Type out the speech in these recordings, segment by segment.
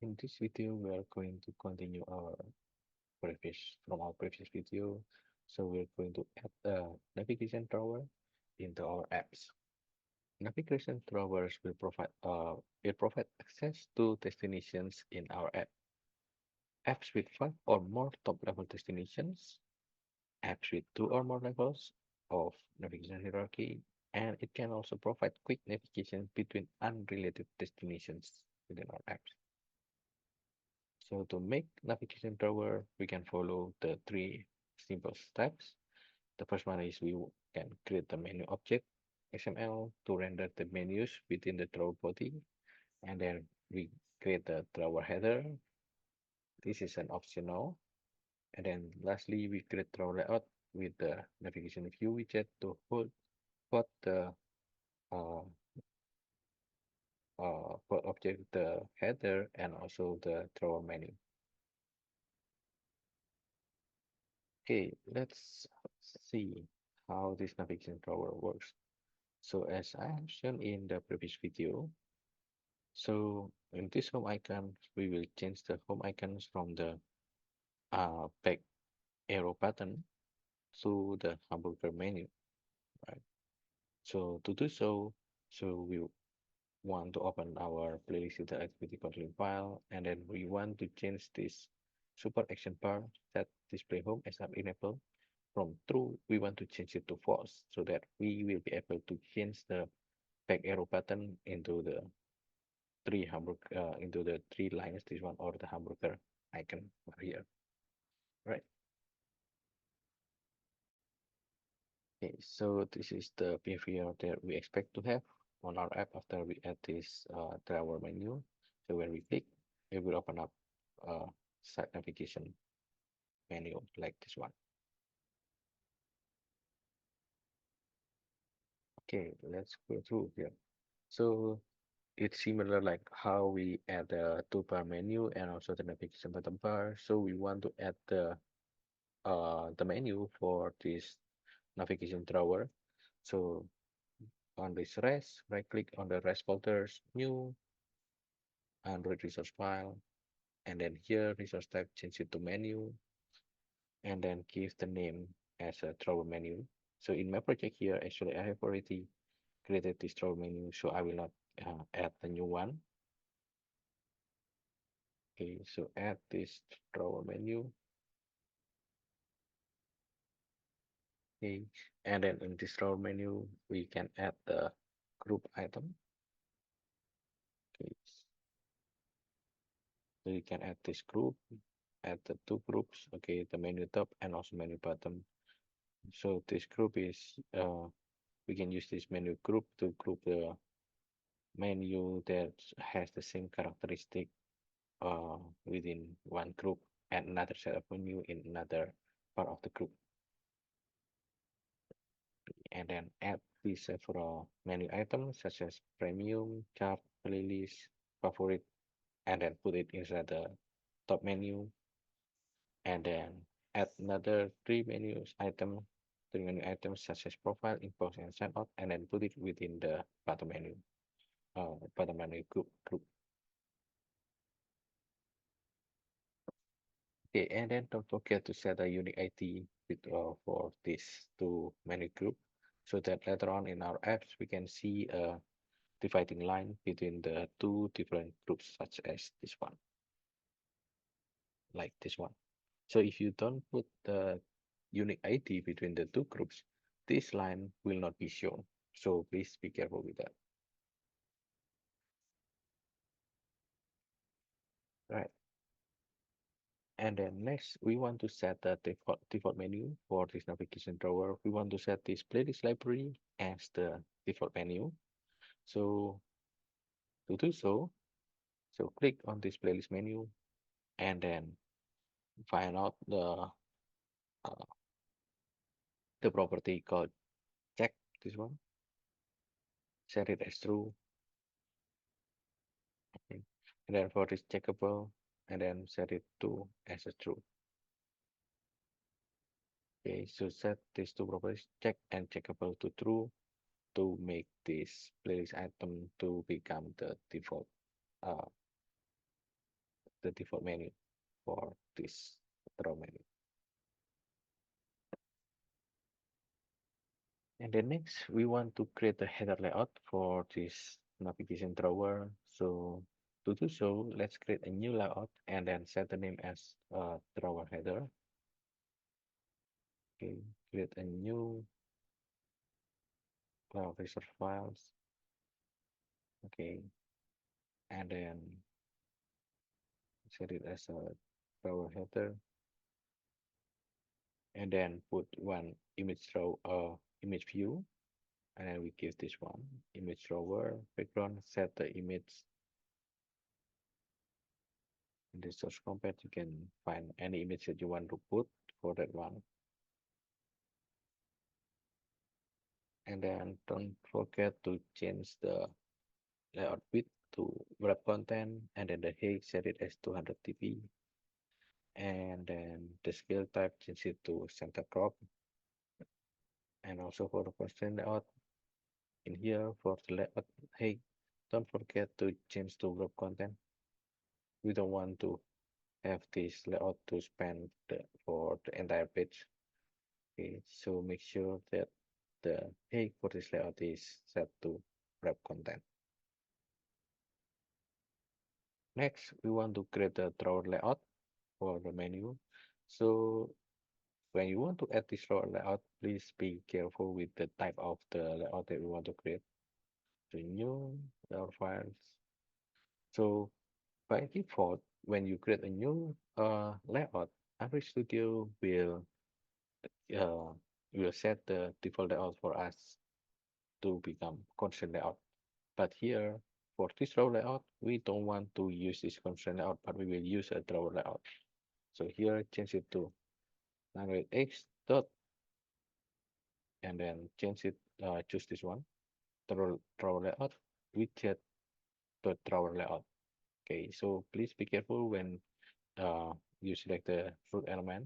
In this video, we are going to continue our previous video. So we're going to add the navigation drawer into our apps. Navigation drawers will provide access to destinations in our app. Apps with five or more top-level destinations, apps with two or more levels of navigation hierarchy, and it can also provide quick navigation between unrelated destinations within our apps. So to make navigation drawer, we can follow the three simple steps. The first one is we can create the menu object XML to render the menus within the drawer body, and then we create the drawer header. This is an optional. And then lastly, we create drawer layout with the navigation view widget to hold both the uh, both object, the header, and also the drawer menu. Okay, let's see how this navigation drawer works. So as I have shown in the previous video, so in this home icon, we will change the home icons from the back arrow button to the hamburger menu, right? So to do so, we want to open our playlist with the activity controlling file, and then we want to change this super action bar set display home as app enable from true. We want to change it to false so that we will be able to change the back arrow button into the three lines, this one or the hamburger icon here, right? Okay, so this is the behavior that we expect to have on our app after we add this drawer menu. So when we click, it will open up site navigation menu like this one. Okay, let's go through here. So it's similar like how we add the toolbar menu and also the navigation button bar. So we want to add the menu for this navigation drawer. So on this res, right click on the res folders, new Android resource file, and then here resource type change it to menu, and then give the name as a drawer menu. So in my project here, actually I have already created this drawer menu, so I will not add the new one. Okay, so add this drawer menu. Okay, and then in this drawer menu, we can add the group item. Okay, so you can add this group, add the two groups, okay, the menu top and also menu bottom. So this group is, we can use this menu group to group the menu that has the same characteristic within one group and another set of menu in another part of the group. And then add these several menu items such as premium, chart, playlist, favorite, and then put it inside the top menu, and then add another three menu items such as profile, import, and sign out, and then put it within the bottom menu group. Okay, and then don't forget to set a unique ID for this two menu group so that later on in our apps we can see a dividing line between the two different groups such as this one, like this one. So if you don't put the unique ID between the two groups, this line will not be shown. So please be careful with that. Right. And then next, we want to set the default menu for this navigation drawer. We want to set this playlist library as the default menu. So to do so, click on this playlist menu and then find out the property called check, this one, set it as true. Okay. And then for this checkable, and then set it to as a true. Okay, so set these two properties, check and checkable to true, to make this playlist item to become the default. Uh, the default menu for this draw menu. And then next, we want to create a header layout for this navigation drawer. So to do so, let's create a new layout and then set the name as drawer header. Okay, create a new layout resource files. Okay, and then set it as a drawer header, and then put one image row, image view, and then we give this one image drawer background. Set the image in the source compat. You can find any image that you want to put for that one. And then don't forget to change the layout width to wrap content, and then the height set it as 200 dp, and then the scale type change it to center crop. And also for the constraint layout in here for the layout height, don't forget to change to wrap content. We don't want to have this layout to span for the entire page. Okay, so make sure that the height for this layout is set to wrap content. Next, we want to create a drawer layout for the menu. So when you want to add this drawer layout, please be careful with the type of the layout that we want to create. So new layout files. So by default, when you create a new layout, Android Studio uh, will set the default layout for us to become constraint layout. But here, for this row layout, we don't want to use this constraint layout, but we will use a drawer layout. So here, change it to 900x dot, and then change it, choose this one, drawer layout, widget dot drawer layout. Okay, so please be careful when you select the root element.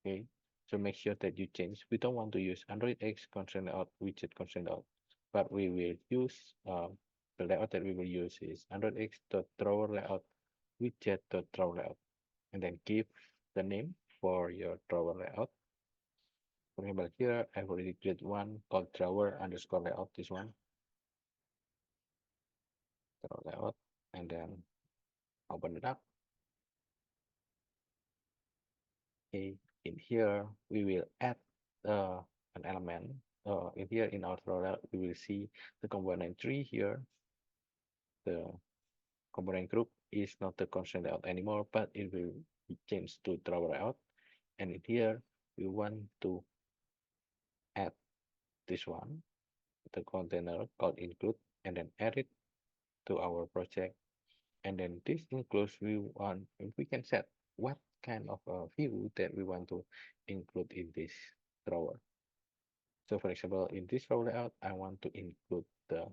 Okay, so make sure that you change. We don't want to use Android X constraint layout, widget constraint layout, but we will use the layout that we will use is Android X dot drawer layout, widget dot drawer layout, and then give the name for your drawer layout. For example, here I've already created one called drawer underscore layout. This one, drawer layout, and then open it up. Okay, in here we will add an element. In here in our drawer layout, we will see the component tree here. The component group is not the constraint layout anymore, but it will be changed to drawer layout. And in here we want to add this one, the container called include, and then add it to our project. And then this includes we can set what kind of a view that we want to include in this drawer. So for example, in this drawer layout, I want to include the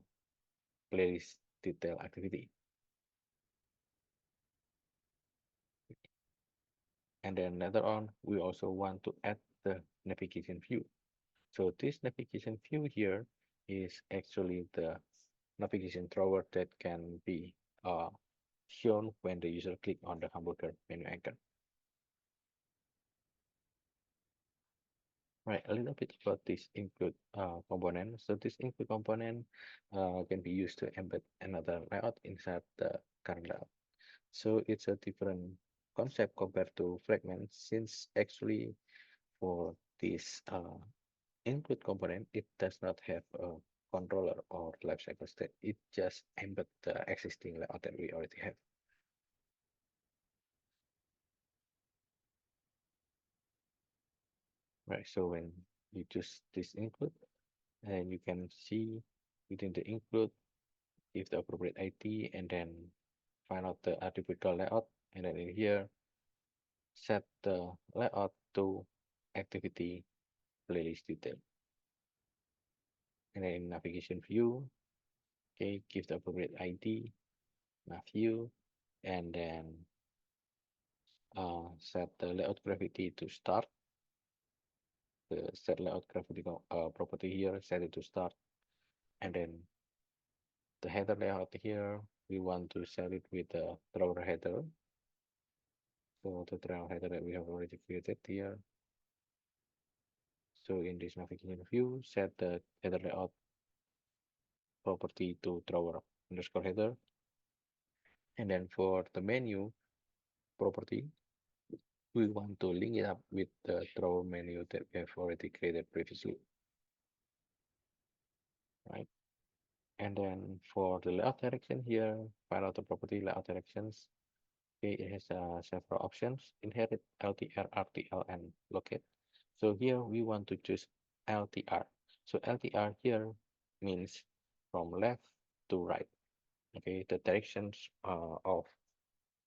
playlist detail activity. And then later on, we also want to add the navigation view. So this navigation view here is actually the navigation drawer that can be shown when the user click on the hamburger menu icon. Right, a little bit about this include component. So this include component can be used to embed another layout inside the current layout. So it's a different concept compared to fragments, since actually for this include component, it does not have a controller or lifecycle state. It just embed the existing layout that we already have. Right, so when you choose this include, and you can see within the include, give the appropriate ID, and then find out the attribute called layout, and then in here, set the layout to activity playlist detail. And then in navigation view, okay, give the appropriate ID, nav view, and then set the layout gravity to start. The set layout gravity property here, set it to start, and then The header layout here, we want to set it with the drawer header. So the drawer header that we have already created here. So in this navigation view, set the header layout property to drawer underscore header. And then for the menu property, we want to link it up with the drawer menu that we have already created previously, right? And then for the layout direction here, file out the property layout directions. Okay, it has several options: inherit, LTR, RTL, and locate. So here we want to choose LTR. So LTR here means from left to right. Okay, the directions of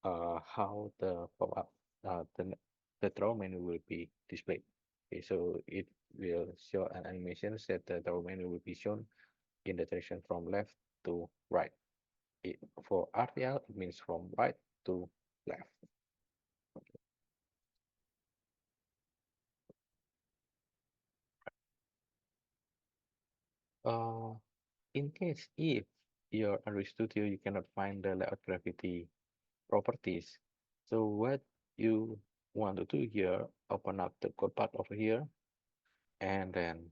how the pop-up the draw menu will be displayed. Okay, so it will show an animation that the draw menu will be shown in the direction from left to right. For RTL, it means from right to left. Uh, in case if your Android Studio you cannot find the layout gravity properties, so what you want to do here, open up the code part over here, and then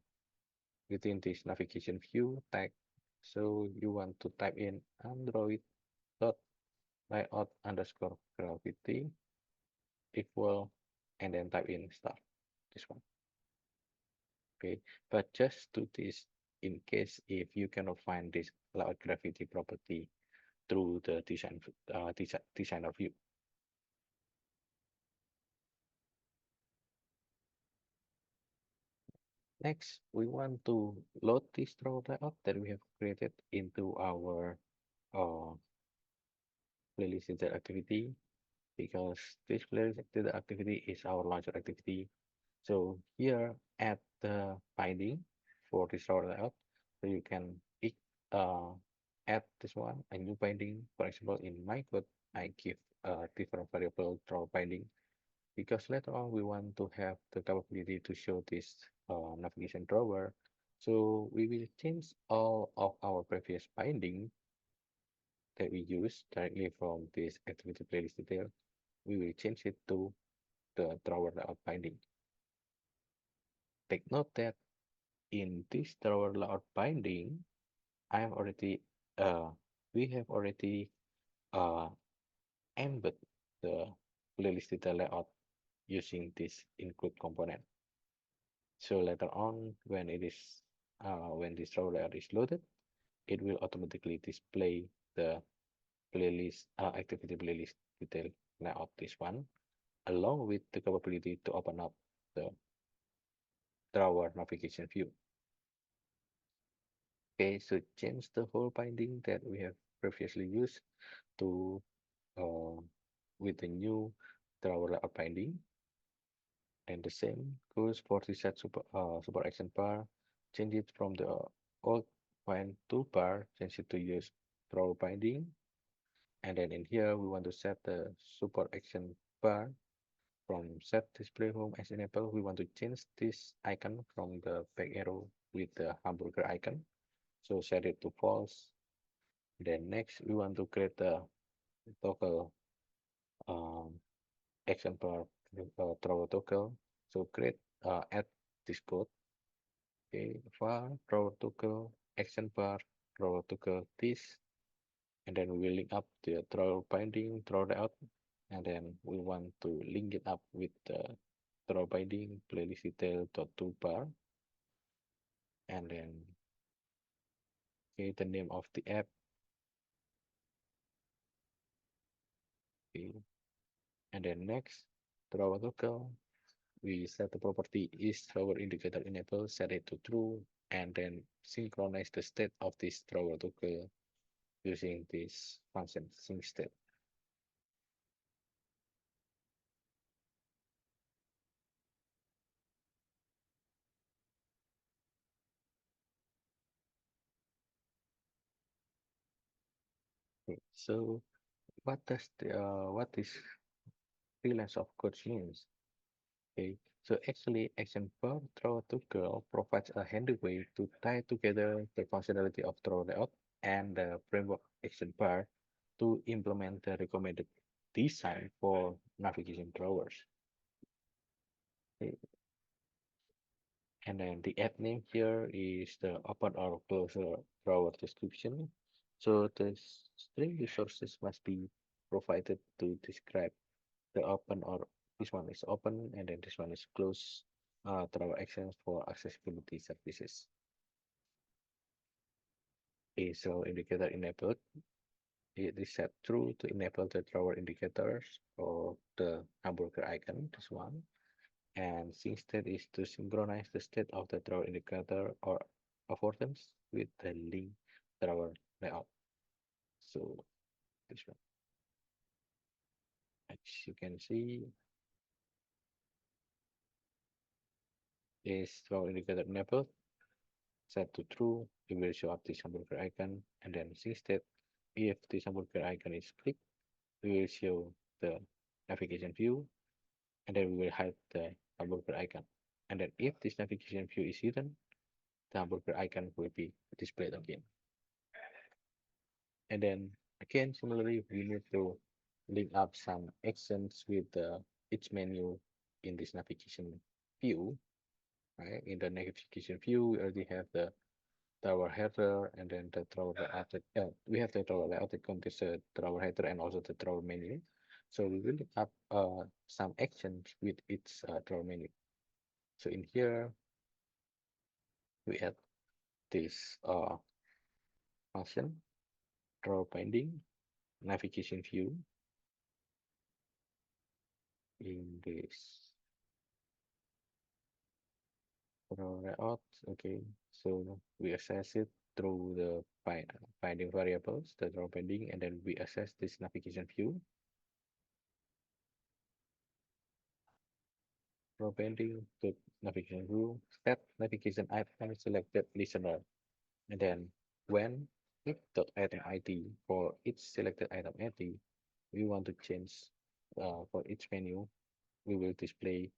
within this navigation view tag, so you want to type in Android dot layout underscore gravity equal, and then type in start. This one. Okay, but just do this in case if you cannot find this layout gravity property through the designer view. Next, we want to load this draw layout that we have created into our uh, playlist detail activity, because this playlist detail activity is our launcher activity. So here add the binding for this draw layout, so you can pick add this one a new binding. For example, in my code, I give a different variable draw binding, because later on we want to have the capability to show this navigation drawer. So we will change all of our previous binding that we use directly from this activity playlist detail. We will change it to the drawer layout binding. Take note that in this drawer layout binding, I am already we have already uh, embed the playlist detail layout using this include component. So later on, when this drawer layout is loaded, it will automatically display the playlist activity playlist detail layout, this one, along with the capability to open up the drawer navigation view. Okay, so change the whole binding that we have previously used to uh, with the new drawer layout binding, and the same goes for the set super action bar. Change it from the old find toolbar, change it to use drawer binding, and then in here we want to set the super action bar from set display home as enable. We want to change this icon from the back arrow with the hamburger icon, so set it to false. Then next we want to create the toggle um, action bar drawer toggle. So create add this code. Okay, var drawer toggle action bar drawer toggle this, and then we will link up the drawer binding drawer layout, and then we want to link it up with the drawer binding playlist detail dot toolbar, and then okay, the name of the app. Okay, and then next drawer toggle, we set the property is drawer indicator enable, set it to true, and then synchronize the state of this drawer toggle using this function sync state. Okay, so what this three lines of code means? Okay, so actually action bar draw to girl provides a handy way to tie together the functionality of draw layout and the framework action bar to implement the recommended design for navigation drawers. Okay, and then the app name here is the open or closure drawer description. So the string resources must be provided to describe the open or this one is open and then this one is closed drawer actions for accessibility services. Okay, so indicator enabled. It is set true to enable the drawer indicators or the hamburger icon, this one. And sync state is to synchronize the state of the drawer indicator or affordance with the link drawer layout. So this one, as you can see, is drawer indicator enabled, set to true, it will show up this hamburger icon, and then sync state, if this hamburger icon is clicked, we will show the navigation view, and then we will hide the hamburger icon. And then if this navigation view is hidden, the hamburger icon will be displayed again. And then again, similarly, we need to link up some actions with each menu in this navigation view. Right? In the navigation view, we already have the drawer header and then the drawer layout. We have the drawer layout that contains the drawer header and also the drawer menu. So we will link up some actions with each drawer menu. So in here, we add this function, drawer binding, navigation view in this drawer layout. Okay, so we access it through the binding variables, the drawer binding, and then we access this navigation view. Drawer binding to navigation view, set navigation item selected listener, and then when if dot item ID for each selected item ID, we want to change for each menu, we will display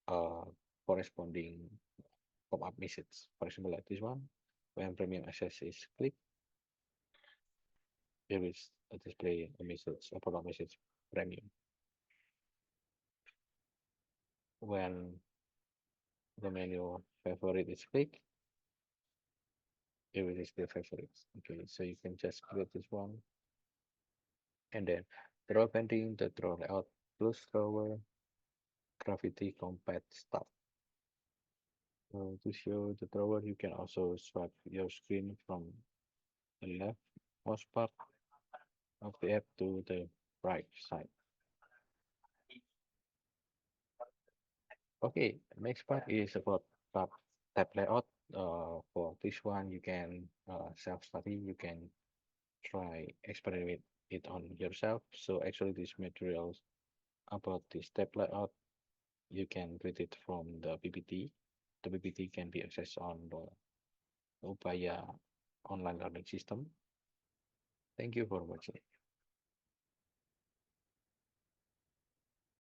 uh, corresponding pop-up message. For example, like this one, when premium access is clicked, it will display a message, a pop-up message premium. When the menu favorite is clicked, it will display favorites. Okay, so you can just create this one and then draw pending the draw layout, close drawer, gravity compact stop. To show the drawer, you can also swipe your screen from the left most part of the app to the right side. Okay, next part is about tab layout. For this one, you can self-study. You can try experiment it on yourself. So actually, these materials about this tab layout, you can read it from the PPT. The PPT can be accessed on the Upaya online learning system. Thank you for watching.